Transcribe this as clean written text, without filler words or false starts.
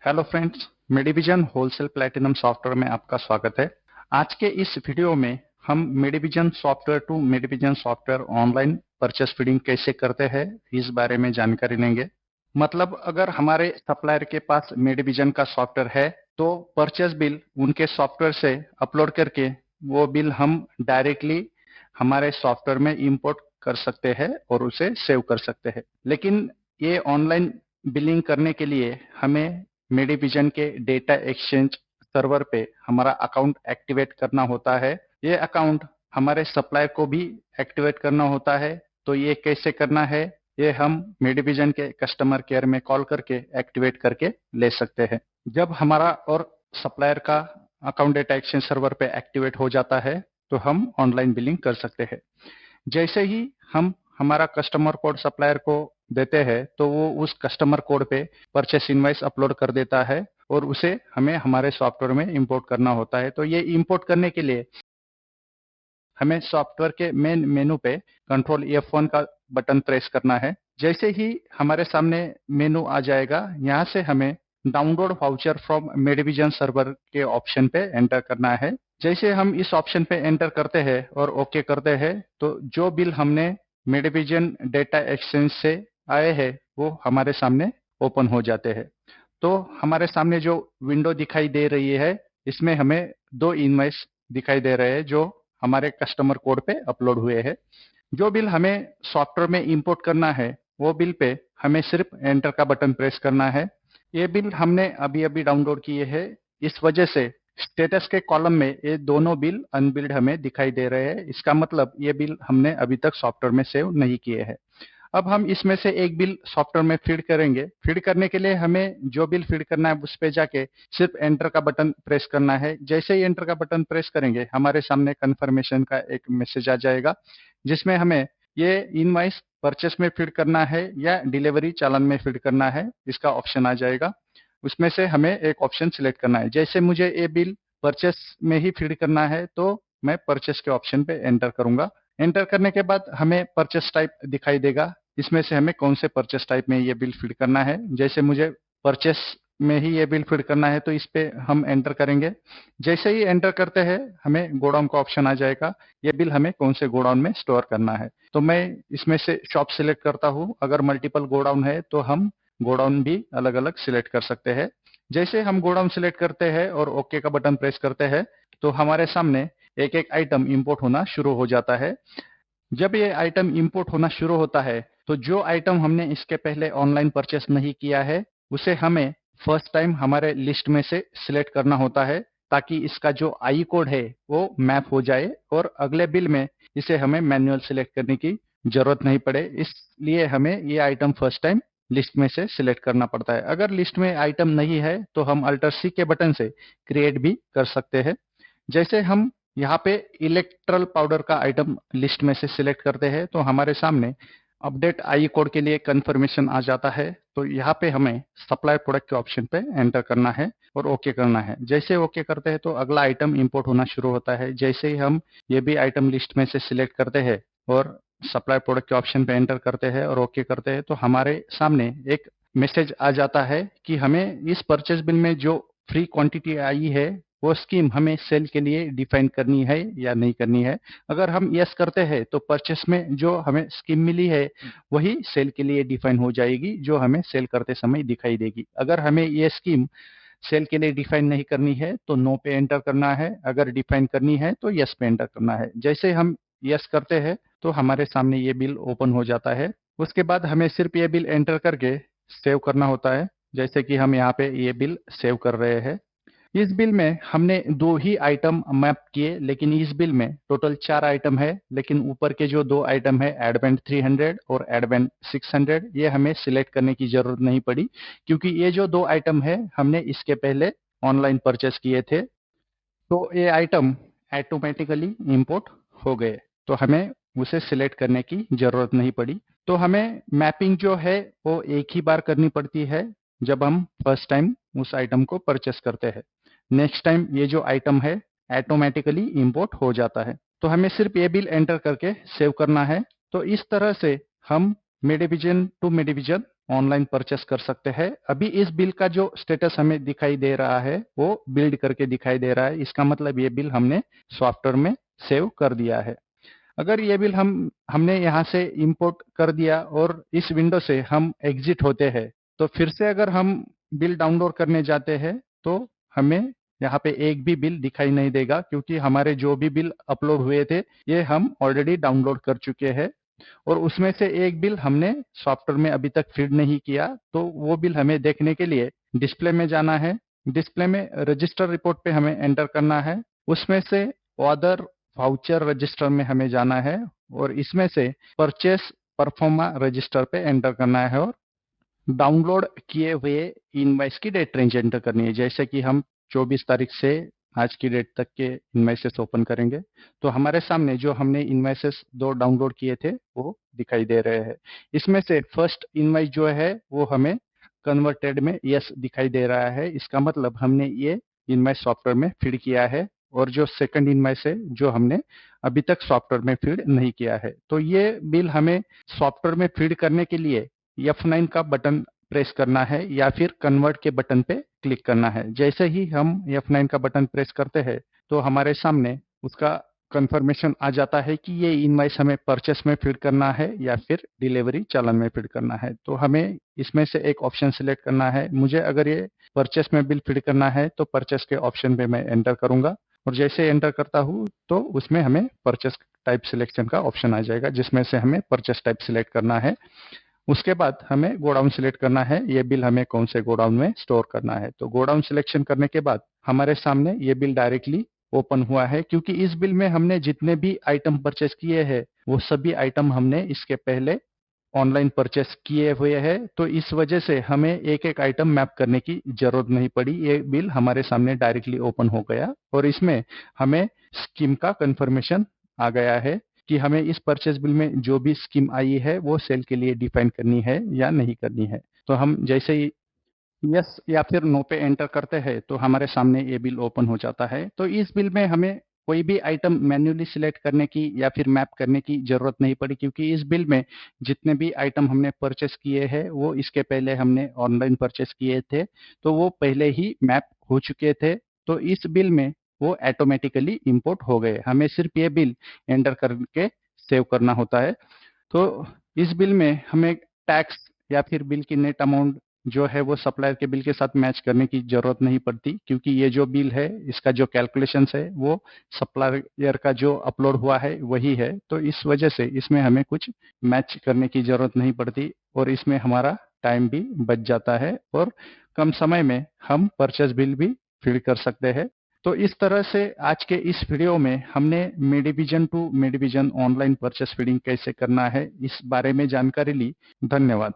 Hello friends, Medivision wholesale platinum software में आपका स्वागत है। आज के इस वीडियो में हम Medivision software to Medivision software online purchase feeding कैसे करते हैं इस बारे में जानकारी लेंगे। मतलब अगर हमारे सप्लायर के पास मेडिविजन का सॉफ्टवेयर है तो परचेस बिल उनके सॉफ्टवेयर से अपलोड करके वो बिल हम डायरेक्टली हमारे सॉफ्टवेयर में इंपोर्ट कर सकते हैं और उसे सेव कर सकते हैं। लेकिन ये ऑनलाइन बिलिंग करने के लिए हमें मेडिविजन के डेटा एक्सचेंज सर्वर पे हमारा अकाउंट एक्टिवेट करना होता है। ये अकाउंट हमारे सप्लायर को भी एक्टिवेट करना होता है। तो ये कैसे करना है, ये हम मेडिविजन के कस्टमर केयर में कॉल करके एक्टिवेट करके ले सकते हैं। जब हमारा और सप्लायर का अकाउंट डेटा एक्सचेंज सर्वर पे एक्टिवेट हो जाता है तो हम ऑनलाइन बिलिंग कर सकते हैं। जैसे ही हम हमारा कस्टमर कोड सप्लायर को देते हैं तो वो उस कस्टमर कोड पे परचेस इनवॉइस अपलोड कर देता है और उसे हमें हमारे सॉफ्टवेयर में इंपोर्ट करना होता है। तो ये इंपोर्ट करने के लिए हमें सॉफ्टवेयर के मेन मेनू पे कंट्रोल F1 का बटन प्रेस करना है। जैसे ही हमारे सामने मेनू आ जाएगा, यहाँ से हमें download voucher from Medivision server के ऑप्शन पे एंटर करना है। जैसे हम इस ऑप्शन पे एंटर करते हैं और ओके करते हैं तो जो बिल हमने मेडिविजन डेटा एक्सचेंज से आए हैं वो हमारे सामने ओपन हो जाते हैं। तो हमारे सामने जो विंडो दिखाई दे रही है इसमें हमें दो इनवॉइस दिखाई दे रहे हैं जो हमारे कस्टमर कोड पे अपलोड हुए हैं। जो बिल हमें सॉफ्टवेयर में इंपोर्ट करना है वो बिल पे हमें सिर्फ एंटर का बटन प्रेस करना है। ये बिल हमने अभी अभी डाउनलोड किए हैं, इस वजह से स्टेटस के कॉलम में ये दोनों बिल अनबिल्ड हमें दिखाई दे रहे हैं। इसका मतलब ये बिल हमने अभी तक सॉफ्टवेयर में सेव नहीं किए हैं। अब हम इसमें से एक बिल सॉफ्टवेयर में फीड करेंगे। फीड करने के लिए हमें जो बिल फीड करना है उस पे जाके सिर्फ एंटर का बटन प्रेस करना है। जैसे ही एंटर का बटन प्रेस करेंगे हमारे सामने कंफर्मेशन का एक मैसेज आ जाएगा जिसमें हमें ये इनवॉइस परचेस में फीड करना है या डिलीवरी चालान में फीड करना है, इसका ऑप्शन आ जाएगा। उसमें से हमें एक ऑप्शन सिलेक्ट करना है। जैसे मुझे ये बिल परचेस में ही फीड करना है तो मैं परचेस के ऑप्शन पे एंटर करूंगा। एंटर करने के बाद हमें परचेस टाइप दिखाई देगा, इसमें से हमें कौन से परचेस टाइप में ये बिल फीड करना है। जैसे मुझे परचेस में ही ये बिल फीड करना है तो इस पे हम एंटर करेंगे। जैसे ही एंटर करते हैं हमें गोडाउन का ऑप्शन आ जाएगा, ये बिल हमें कौन से गोडाउन में स्टोर करना है। तो मैं इसमें से शॉप सिलेक्ट करता हूँ। अगर मल्टीपल गोडाउन है तो हम गोडाउन भी अलग अलग सिलेक्ट कर सकते हैं। जैसे हम गोडाउन सिलेक्ट करते हैं और ओके का बटन प्रेस करते हैं तो हमारे सामने एक एक आइटम इंपोर्ट होना शुरू हो जाता है। जब ये आइटम इंपोर्ट होना शुरू होता है तो जो आइटम हमने इसके पहले ऑनलाइन परचेस नहीं किया है उसे हमें फर्स्ट टाइम हमारे लिस्ट में से सिलेक्ट करना होता है ताकि इसका जो आई कोड है वो मैप हो जाए और अगले बिल में इसे हमें मैन्युअल सिलेक्ट करने की जरूरत नहीं पड़े। इसलिए हमें ये आइटम फर्स्ट टाइम लिस्ट में से सिलेक्ट करना पड़ता है। अगर लिस्ट में आइटम नहीं है तो हम अल्टर सी के बटन से क्रिएट भी कर सकते हैं। जैसे हम यहाँ पे इलेक्ट्रल पाउडर का आइटम लिस्ट में से सिलेक्ट करते हैं तो हमारे सामने अपडेट आई कोड के लिए कंफर्मेशन आ जाता है। तो यहाँ पे हमें सप्लाई प्रोडक्ट के ऑप्शन पे एंटर करना है और ओके करना है। जैसे ओके करते हैं तो अगला आइटम इंपोर्ट होना शुरू होता है। जैसे ही हम ये भी आइटम लिस्ट में से सिलेक्ट करते हैं और सप्लाई प्रोडक्ट के ऑप्शन पे एंटर करते हैं और ओके करते हैं तो हमारे सामने एक मैसेज आ जाता है कि हमें इस परचेस बिल में जो फ्री क्वांटिटी आई है वो स्कीम हमें सेल के लिए डिफाइन करनी है या नहीं करनी है। अगर हम यस करते हैं तो परचेस में जो हमें स्कीम मिली है वही सेल के लिए डिफाइन हो जाएगी, जो हमें सेल करते समय दिखाई देगी। अगर हमें ये स्कीम सेल के लिए डिफाइन नहीं करनी है तो नो पे एंटर करना है, अगर डिफाइन करनी है तो यस पे एंटर करना है। जैसे हम यस करते हैं तो हमारे सामने ये बिल ओपन हो जाता है। उसके बाद हमें सिर्फ ये बिल एंटर करके सेव करना होता है। जैसे कि हम यहाँ पे ये बिल सेव कर रहे हैं। इस बिल में हमने दो ही आइटम मैप किए, लेकिन इस बिल में टोटल 4 आइटम है। लेकिन ऊपर के जो दो आइटम है एडवेंट 300 और एडवेंट 600, ये हमें सिलेक्ट करने की जरूरत नहीं पड़ी क्योंकि ये जो दो आइटम है हमने इसके पहले ऑनलाइन परचेस किए थे। तो ये आइटम ऑटोमेटिकली इंपोर्ट हो गए तो हमें उसे सिलेक्ट करने की जरूरत नहीं पड़ी। तो हमें मैपिंग जो है वो एक ही बार करनी पड़ती है जब हम फर्स्ट टाइम उस आइटम को परचेस करते हैं। नेक्स्ट टाइम ये जो आइटम है ऑटोमेटिकली इंपोर्ट हो जाता है। तो हमें सिर्फ ये बिल एंटर करके सेव करना है। तो इस तरह से हम Medivision to Medivision online purchase कर सकते हैं। अभी इस बिल का जो स्टेटस हमें दिखाई दे रहा है वो बिल्ड करके दिखाई दे रहा है। इसका मतलब ये बिल हमने सॉफ्टवेयर में सेव कर दिया है। अगर ये बिल हमने यहाँ से इंपोर्ट कर दिया और इस विंडो से हम एग्जिट होते हैं, तो फिर से अगर हम बिल डाउनलोड करने जाते हैं तो हमें यहाँ पे एक भी बिल दिखाई नहीं देगा, क्योंकि हमारे जो भी बिल अपलोड हुए थे ये हम ऑलरेडी डाउनलोड कर चुके हैं और उसमें से एक बिल हमने सॉफ्टवेयर में अभी तक फीड नहीं किया। तो वो बिल हमें देखने के लिए डिस्प्ले में जाना है। डिस्प्ले में रजिस्टर रिपोर्ट पे हमें एंटर करना है। उसमें से अदर वाउचर रजिस्टर में हमें जाना है और इसमें से परचेस परफॉर्मा रजिस्टर पे एंटर करना है और डाउनलोड किए हुए इनवॉइस की डेट रेंज एंटर करनी है। जैसे कि हम 24 तारीख से आज की डेट तक के इनवॉइसेस ओपन करेंगे तो हमारे सामने जो हमने इनवॉइसेस 2 डाउनलोड किए थे वो दिखाई दे रहे हैं। इसमें से फर्स्ट इनवॉइस जो है वो हमें कन्वर्टेड में यस दिखाई दे रहा है। इसका मतलब हमने ये इनवॉइस सॉफ्टवेयर में फीड किया है। और जो सेकंड इनवॉइस है जो हमने अभी तक सॉफ्टवेयर में फीड नहीं किया है। तो ये बिल हमें सॉफ्टवेयर में फीड करने के लिए F9 का बटन प्रेस करना है या फिर कन्वर्ट के बटन पे क्लिक करना है। जैसे ही हम F9 का बटन प्रेस करते हैं तो हमारे सामने उसका कंफर्मेशन आ जाता है कि ये इनवॉइस हमें परचेस में फीड करना है या फिर डिलीवरी चालान में फीड करना है। तो हमें इसमें से एक ऑप्शन सिलेक्ट करना है। मुझे अगर ये परचेस में बिल फीड करना है तो परचेस के ऑप्शन पे मैं एंटर करूंगा और जैसे एंटर करता हूं तो उसमें हमें परचेस टाइप सिलेक्शन का ऑप्शन आ जाएगा, जिसमें से हमें परचेस टाइप सिलेक्ट करना है। उसके बाद हमें गोडाउन सिलेक्ट करना है, ये बिल हमें कौन से गोडाउन में स्टोर करना है। तो गोडाउन सिलेक्शन करने के बाद हमारे सामने ये बिल डायरेक्टली ओपन हुआ है, क्योंकि इस बिल में हमने जितने भी आइटम परचेस किए हैं वो सभी आइटम हमने इसके पहले ऑनलाइन परचेस किए हुए हैं। तो इस वजह से हमें एक एक आइटम मैप करने की जरूरत नहीं पड़ी। ये बिल हमारे सामने डायरेक्टली ओपन हो गया और इसमें हमें स्कीम का कंफर्मेशन आ गया है कि हमें इस परचेस बिल में जो भी स्कीम आई है वो सेल के लिए डिफाइन करनी है या नहीं करनी है। तो हम जैसे ही यस या फिर नो पे एंटर करते हैं तो हमारे सामने ये बिल ओपन हो जाता है। तो इस बिल में हमें कोई भी आइटम मैन्युअली सिलेक्ट करने की या फिर मैप करने की जरूरत नहीं पड़ी, क्योंकि इस बिल में जितने भी आइटम हमने परचेस किए हैं वो इसके पहले हमने ऑनलाइन परचेस किए थे, तो वो पहले ही मैप हो चुके थे। तो इस बिल में वो ऑटोमेटिकली इंपोर्ट हो गए। हमें सिर्फ ये बिल एंटर करके सेव करना होता है। तो इस बिल में हमें टैक्स या फिर बिल की नेट अमाउंट जो है वो सप्लायर के बिल के साथ मैच करने की जरूरत नहीं पड़ती, क्योंकि ये जो बिल है इसका जो कैलकुलेशंस है वो सप्लायर का जो अपलोड हुआ है वही है। तो इस वजह से इसमें हमें कुछ मैच करने की जरूरत नहीं पड़ती और इसमें हमारा टाइम भी बच जाता है और कम समय में हम परचेस बिल भी फिल कर सकते हैं। तो इस तरह से आज के इस वीडियो में हमने Medivision to Medivision online purchase feeding कैसे करना है इस बारे में जानकारी ली। धन्यवाद।